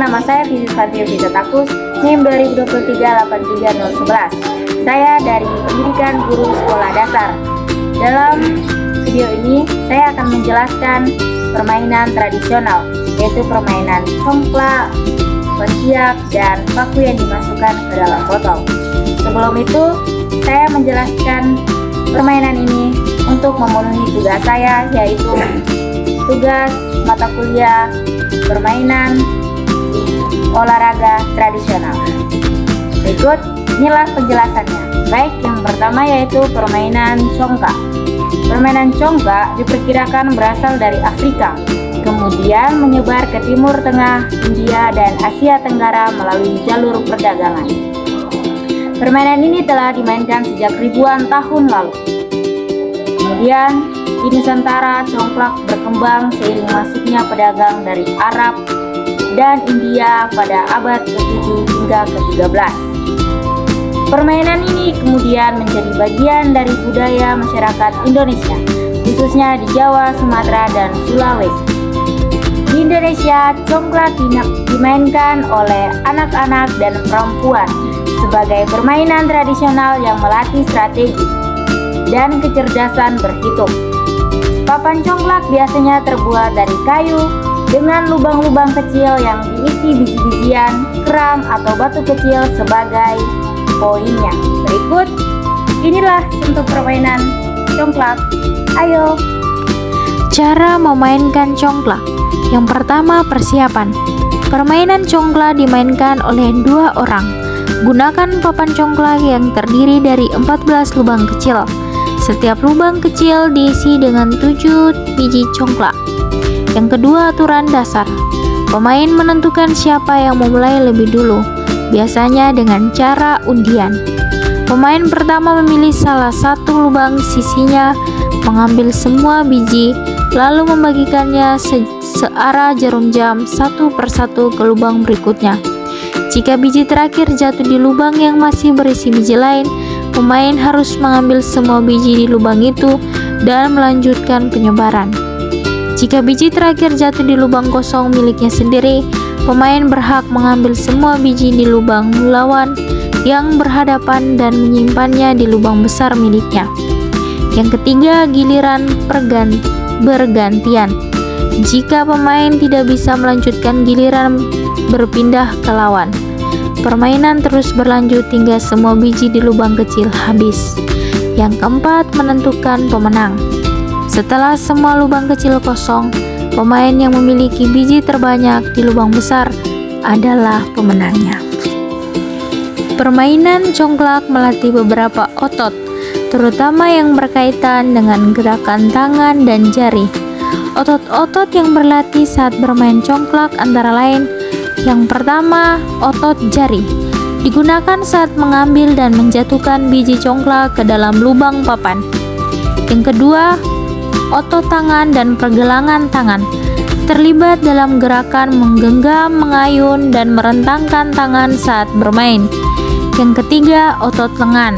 nama saya Vivi Fantio Takus, NIM 2023-83011. Saya dari Pendidikan Guru Sekolah Dasar. Dalam video ini, saya akan menjelaskan permainan tradisional, yaitu permainan congklak, batiak, dan paku yang dimasukkan ke dalam botol. Sebelum itu, saya menjelaskan permainan ini untuk memenuhi tugas saya, yaitu tugas mata kuliah permainan olahraga tradisional. Berikut inilah penjelasannya. Baik, yang pertama yaitu permainan congklak. Permainan congklak diperkirakan berasal dari Afrika, kemudian menyebar ke Timur Tengah, India, dan Asia Tenggara melalui jalur perdagangan. Permainan ini telah dimainkan sejak ribuan tahun lalu. Kemudian di Nusantara, congklak berkembang seiring masuknya pedagang dari Arab dan India pada abad ke-7 hingga ke-13. Permainan ini kemudian menjadi bagian dari budaya masyarakat Indonesia, khususnya di Jawa, Sumatera, dan Sulawesi. Di Indonesia, congklak dimainkan oleh anak-anak dan perempuan sebagai permainan tradisional yang melatih strategi dan kecerdasan berhitung. Papan congklak biasanya terbuat dari kayu dengan lubang-lubang kecil yang diisi biji-bijian, kerang, atau batu kecil sebagai poinnya. Berikut, inilah bentuk permainan congklak. Ayo. Cara memainkan congklak. Yang pertama, persiapan. Permainan congklak dimainkan oleh 2 orang. Gunakan papan congklak yang terdiri dari 14 lubang kecil. Setiap lubang kecil diisi dengan 7 biji congklak. Yang kedua, aturan dasar. Pemain menentukan siapa yang memulai lebih dulu, biasanya dengan cara undian. Pemain pertama memilih salah satu lubang sisinya, mengambil semua biji, lalu membagikannya searah jarum jam satu persatu ke lubang berikutnya. Jika biji terakhir jatuh di lubang yang masih berisi biji lain, pemain harus mengambil semua biji di lubang itu dan melanjutkan penyebaran. Jika biji terakhir jatuh di lubang kosong miliknya sendiri, pemain berhak mengambil semua biji di lubang lawan yang berhadapan dan menyimpannya di lubang besar miliknya. Yang ketiga, giliran bergantian. Jika pemain tidak bisa melanjutkan giliran, berpindah ke lawan. Permainan terus berlanjut hingga semua biji di lubang kecil habis. Yang keempat, menentukan pemenang. Setelah semua lubang kecil kosong, pemain yang memiliki biji terbanyak di lubang besar adalah pemenangnya. Permainan congklak melatih beberapa otot, terutama yang berkaitan dengan gerakan tangan dan jari. Otot-otot yang berlatih saat bermain congklak antara lain: yang pertama, otot jari. Digunakan saat mengambil dan menjatuhkan biji congklak ke dalam lubang papan. Yang kedua, otot tangan dan pergelangan tangan. Terlibat dalam gerakan menggenggam, mengayun, dan merentangkan tangan saat bermain. Yang ketiga, otot lengan.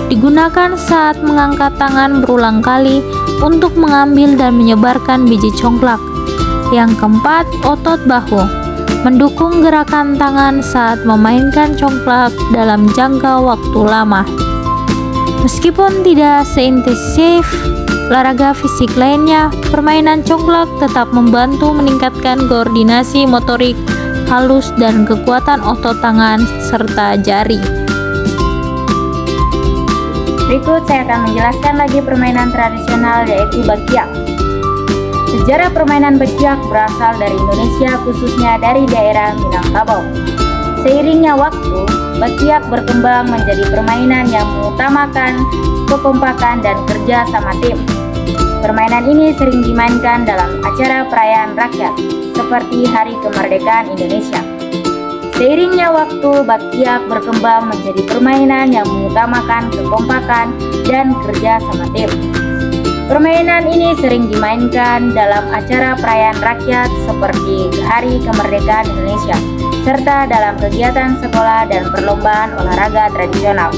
Digunakan saat mengangkat tangan berulang kali untuk mengambil dan menyebarkan biji congklak. Yang keempat, otot bahu. Mendukung gerakan tangan saat memainkan congklak dalam jangka waktu lama. Meskipun tidak seintensif olahraga fisik lainnya, permainan congklak tetap membantu meningkatkan koordinasi motorik halus dan kekuatan otot tangan serta jari. Berikut saya akan menjelaskan lagi permainan tradisional, yaitu batiak. Sejarah permainan batiak berasal dari Indonesia, khususnya dari daerah Minangkabau. Seiringnya waktu, batiak berkembang menjadi permainan yang mengutamakan kekompakan dan kerja sama tim. Permainan ini sering dimainkan dalam acara perayaan rakyat, seperti Hari Kemerdekaan Indonesia. Seiringnya waktu, batiak berkembang menjadi permainan yang mengutamakan kekompakan dan kerja sama tim. Permainan ini sering dimainkan dalam acara perayaan rakyat seperti Hari Kemerdekaan Indonesia, serta dalam kegiatan sekolah dan perlombaan olahraga tradisional.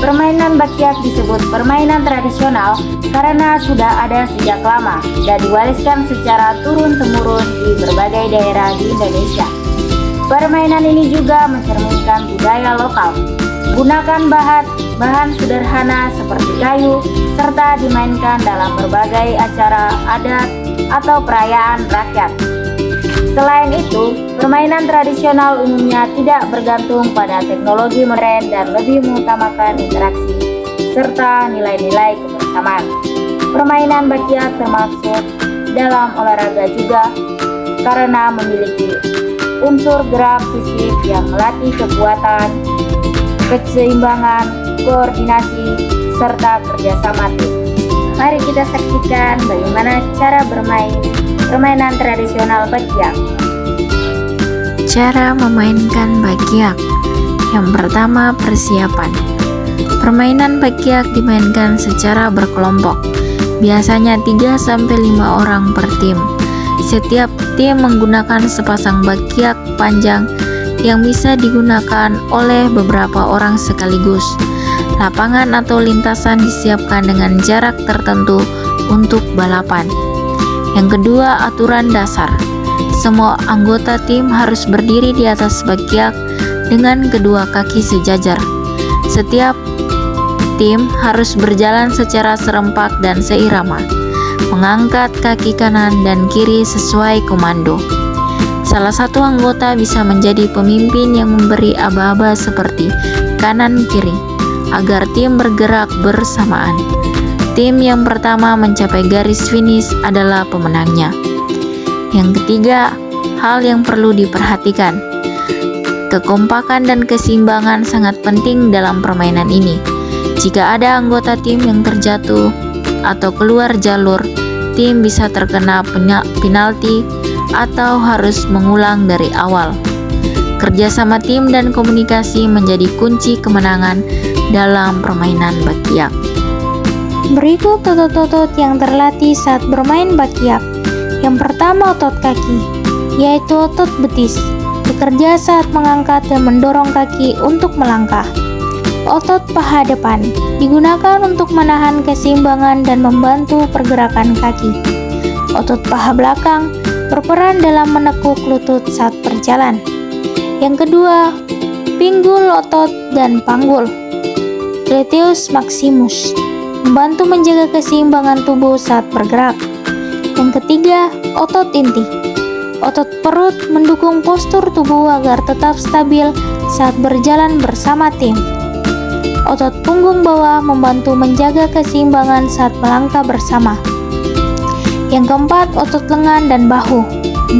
Permainan batiak disebut permainan tradisional karena sudah ada sejak lama dan diwariskan secara turun-temurun di berbagai daerah di Indonesia. Permainan ini juga mencerminkan budaya lokal. Gunakan bahan sederhana seperti kayu, serta dimainkan dalam berbagai acara adat atau perayaan rakyat. Selain itu, permainan tradisional umumnya tidak bergantung pada teknologi modern dan lebih mengutamakan interaksi serta nilai-nilai kebersamaan. Permainan bakiak termasuk dalam olahraga juga karena memiliki unsur gerak fisik yang melatih kekuatan, keseimbangan, koordinasi, serta kerjasama tim. Mari kita saksikan bagaimana cara bermain permainan tradisional bakiak. Cara memainkan bakiak. Yang pertama, persiapan. Permainan bakiak dimainkan secara berkelompok, biasanya 3-5 orang per tim. Setiap tim menggunakan sepasang bakiak panjang yang bisa digunakan oleh beberapa orang sekaligus. Lapangan atau lintasan disiapkan dengan jarak tertentu untuk balapan. Yang kedua, aturan dasar. Semua anggota tim harus berdiri di atas bakiak dengan kedua kaki sejajar. Setiap tim harus berjalan secara serempak dan seirama, mengangkat kaki kanan dan kiri sesuai komando. Salah satu anggota bisa menjadi pemimpin yang memberi aba-aba seperti kanan kiri agar tim bergerak bersamaan. Tim yang pertama mencapai garis finish adalah pemenangnya. Yang ketiga, hal yang perlu diperhatikan. Kekompakan dan keseimbangan sangat penting dalam permainan ini. Jika ada anggota tim yang terjatuh atau keluar jalur, tim bisa terkena penalti atau harus mengulang dari awal. Kerjasama tim dan komunikasi menjadi kunci kemenangan dalam permainan bakiak. Berikut otot-otot yang terlatih saat bermain bakiak. Yang pertama, otot kaki, yaitu otot betis, bekerja saat mengangkat dan mendorong kaki untuk melangkah. Otot paha depan digunakan untuk menahan keseimbangan dan membantu pergerakan kaki. Otot paha belakang berperan dalam menekuk lutut saat berjalan. Yang kedua, pinggul otot dan panggul, gluteus maximus, membantu menjaga keseimbangan tubuh saat bergerak. Yang ketiga, otot inti. Otot perut mendukung postur tubuh agar tetap stabil saat berjalan bersama tim. Otot punggung bawah membantu menjaga keseimbangan saat melangkah bersama. Yang keempat, otot lengan dan bahu,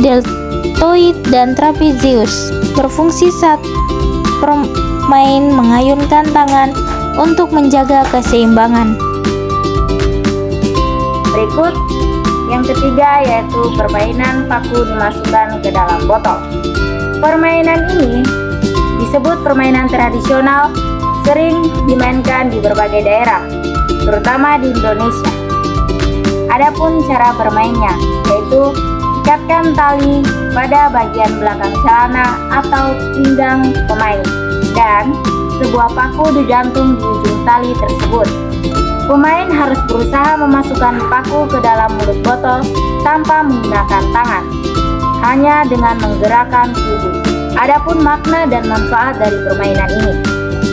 deltoid dan trapezius, berfungsi saat bermain mengayunkan tangan untuk menjaga keseimbangan. Berikut yang ketiga, yaitu permainan paku dimasukkan ke dalam botol. Permainan ini disebut permainan tradisional, sering dimainkan di berbagai daerah, terutama di Indonesia. Adapun cara bermainnya, yaitu ikatkan tali pada bagian belakang celana atau pinggang pemain, dan sebuah paku digantung di ujung tali tersebut. Pemain harus berusaha memasukkan paku ke dalam mulut botol tanpa menggunakan tangan, hanya dengan menggerakkan tubuh. Adapun makna dan manfaat dari permainan ini,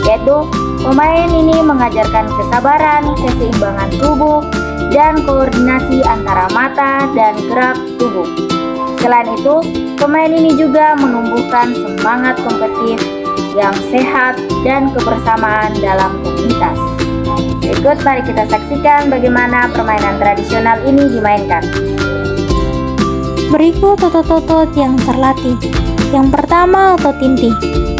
yaitu pemain ini mengajarkan kesabaran, keseimbangan tubuh, dan koordinasi antara mata dan gerak tubuh. Selain itu, pemain ini juga menumbuhkan semangat kompetitif yang sehat dan kebersamaan dalam komunitas. Berikut mari kita saksikan bagaimana permainan tradisional ini dimainkan. Berikut otot-otot yang terlatih. Yang pertama, otot inti.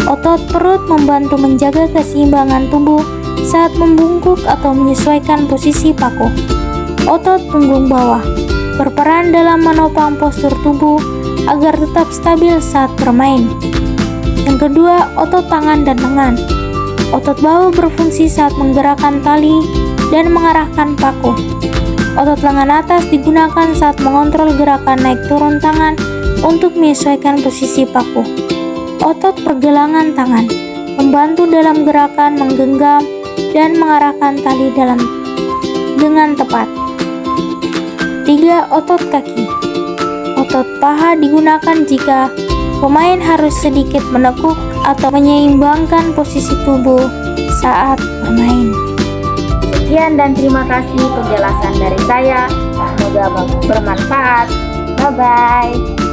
Otot perut membantu menjaga keseimbangan tubuh saat membungkuk atau menyesuaikan posisi paku. Otot punggung bawah berperan dalam menopang postur tubuh agar tetap stabil saat bermain. Yang kedua, otot tangan dan lengan. Otot bahu berfungsi saat menggerakkan tali dan mengarahkan paku. Otot lengan atas digunakan saat mengontrol gerakan naik turun tangan untuk menyesuaikan posisi paku. Otot pergelangan tangan membantu dalam gerakan menggenggam dan mengarahkan tali dengan tepat. 3. Otot kaki. Otot paha digunakan jika pemain harus sedikit menekuk atau menyeimbangkan posisi tubuh saat bermain. Sekian dan terima kasih penjelasan dari saya. Semoga bermanfaat. Bye-bye.